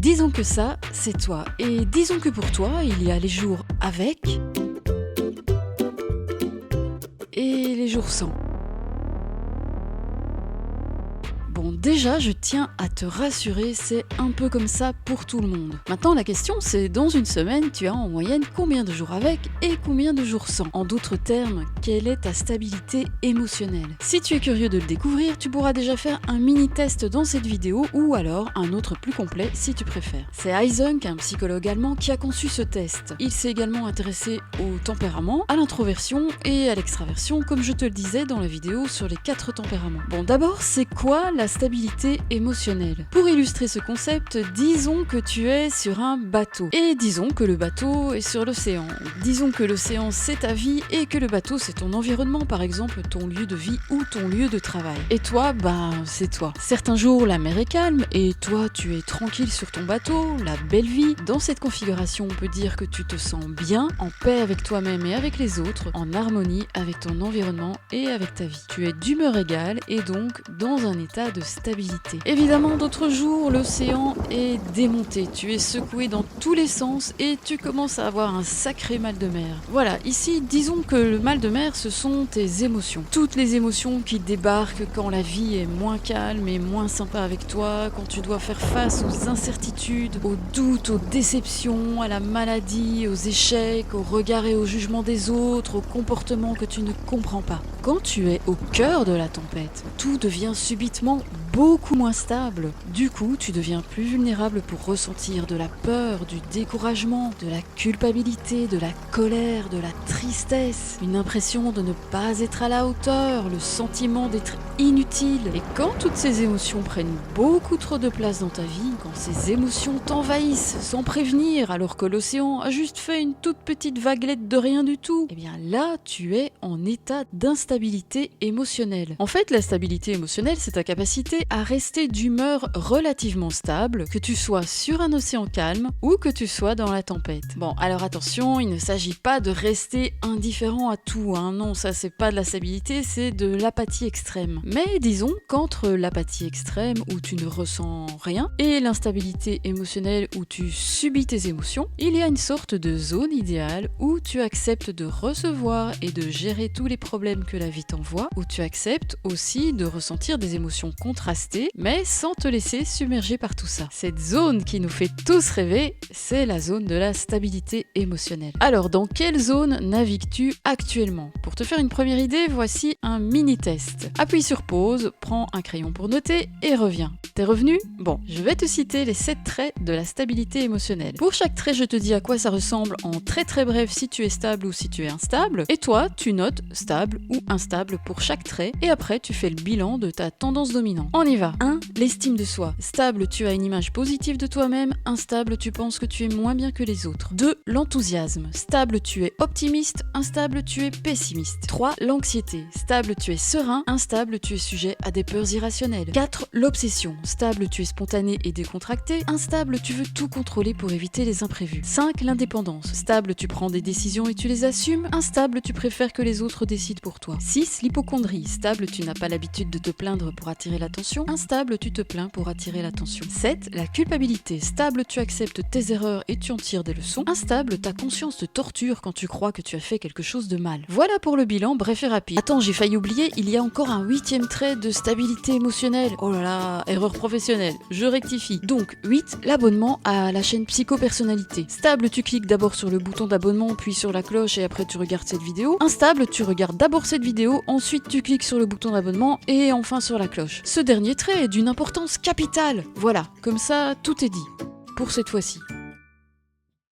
Disons que ça, c'est toi. Et disons que pour toi, il y a les jours avec et les jours sans. Bon, déjà, je tiens à te rassurer, c'est un peu comme ça pour tout le monde. Maintenant, la question, c'est dans une semaine, tu as en moyenne combien de jours avec et combien de jours sans? En d'autres termes, quelle est ta stabilité émotionnelle? Si tu es curieux de le découvrir, tu pourras déjà faire un mini-test dans cette vidéo ou alors un autre plus complet si tu préfères. C'est Eysenck, un psychologue allemand, qui a conçu ce test. Il s'est également intéressé au tempérament, à l'introversion et à l'extraversion, comme je te le disais dans la vidéo sur les 4 tempéraments. Bon, d'abord, c'est quoi la stabilité émotionnelle? Pour illustrer ce concept, disons que tu es sur un bateau. Et disons que le bateau est sur l'océan. Disons que l'océan c'est ta vie et que le bateau c'est ton environnement, par exemple ton lieu de vie ou ton lieu de travail. Et toi, c'est toi. Certains jours la mer est calme et toi tu es tranquille sur ton bateau, la belle vie. Dans cette configuration, on peut dire que tu te sens bien, en paix avec toi-même et avec les autres, en harmonie avec ton environnement et avec ta vie. Tu es d'humeur égale et donc dans un état de stabilité. Évidemment, d'autres jours, l'océan est démonté. Tu es secoué dans tous les sens et tu commences à avoir un sacré mal de mer. Voilà, ici, disons que le mal de mer, ce sont tes émotions. Toutes les émotions qui débarquent quand la vie est moins calme et moins sympa avec toi, quand tu dois faire face aux incertitudes, aux doutes, aux déceptions, à la maladie, aux échecs, aux regards et au jugement des autres, aux comportements que tu ne comprends pas. Quand tu es au cœur de la tempête, tout devient subitement beaucoup moins stable. Du coup, tu deviens plus vulnérable pour ressentir de la peur, du découragement, de la culpabilité, de la colère, de la tristesse, une impression de ne pas être à la hauteur, le sentiment d'être inutile. Et quand toutes ces émotions prennent beaucoup trop de place dans ta vie, quand ces émotions t'envahissent sans prévenir, alors que l'océan a juste fait une toute petite vaguelette de rien du tout, eh bien là, tu es en état d'instabilité émotionnelle. En fait, la stabilité émotionnelle, c'est ta capacité à rester d'humeur relativement stable, que tu sois sur un océan calme ou que tu sois dans la tempête. Bon, alors attention, il ne s'agit pas de rester indifférent à tout, hein. Non, ça c'est pas de la stabilité, c'est de l'apathie extrême. Mais disons qu'entre l'apathie extrême où tu ne ressens rien et l'instabilité émotionnelle où tu subis tes émotions, il y a une sorte de zone idéale où tu acceptes de recevoir et de gérer tous les problèmes que la vie t'envoie, où tu acceptes aussi de ressentir des émotions contrastées, mais sans te laisser submerger par tout ça. Cette zone qui nous fait tous rêver, c'est la zone de la stabilité émotionnelle. Alors, dans quelle zone navigues-tu actuellement? Pour te faire une première idée, voici un mini-test. Appuie sur pause, prends un crayon pour noter et reviens. T'es revenu? Bon, je vais te citer les 7 traits de la stabilité émotionnelle. Pour chaque trait, je te dis à quoi ça ressemble en très très bref si tu es stable ou si tu es instable, et toi, tu notes stable ou instable pour chaque trait, et après tu fais le bilan de ta tendance dominante. On y va. 1. L'estime de soi. Stable, tu as une image positive de toi-même. Instable, tu penses que tu es moins bien que les autres. 2. L'enthousiasme. Stable, tu es optimiste. Instable, tu es pessimiste. 3. L'anxiété. Stable, tu es serein. Instable, tu es sujet à des peurs irrationnelles. 4. L'obsession. Stable, tu es spontané et décontracté. Instable, tu veux tout contrôler pour éviter les imprévus. 5. L'indépendance. Stable, tu prends des décisions et tu les assumes. Instable, tu préfères que les autres décident pour toi. 6. L'hypocondrie. Stable, tu n'as pas l'habitude de te plaindre pour attirer l'attention. Instable, tu te plains pour attirer l'attention. 7. La culpabilité. Stable, tu acceptes tes erreurs et tu en tires des leçons. Instable, ta conscience te torture quand tu crois que tu as fait quelque chose de mal. Voilà pour le bilan bref et rapide. Attends, j'ai failli oublier, il y a encore un 8e trait de stabilité émotionnelle. Oh là là, erreur professionnelle, je rectifie. Donc 8, l'abonnement à la chaîne Psychopersonnalité. Stable, tu cliques d'abord sur le bouton d'abonnement puis sur la cloche et après tu regardes cette vidéo. Instable, tu regardes d'abord cette vidéo, ensuite tu cliques sur le bouton d'abonnement et enfin sur la cloche. Ce dernier trait est d'une importance capitale. Voilà, comme ça tout est dit. Pour cette fois-ci.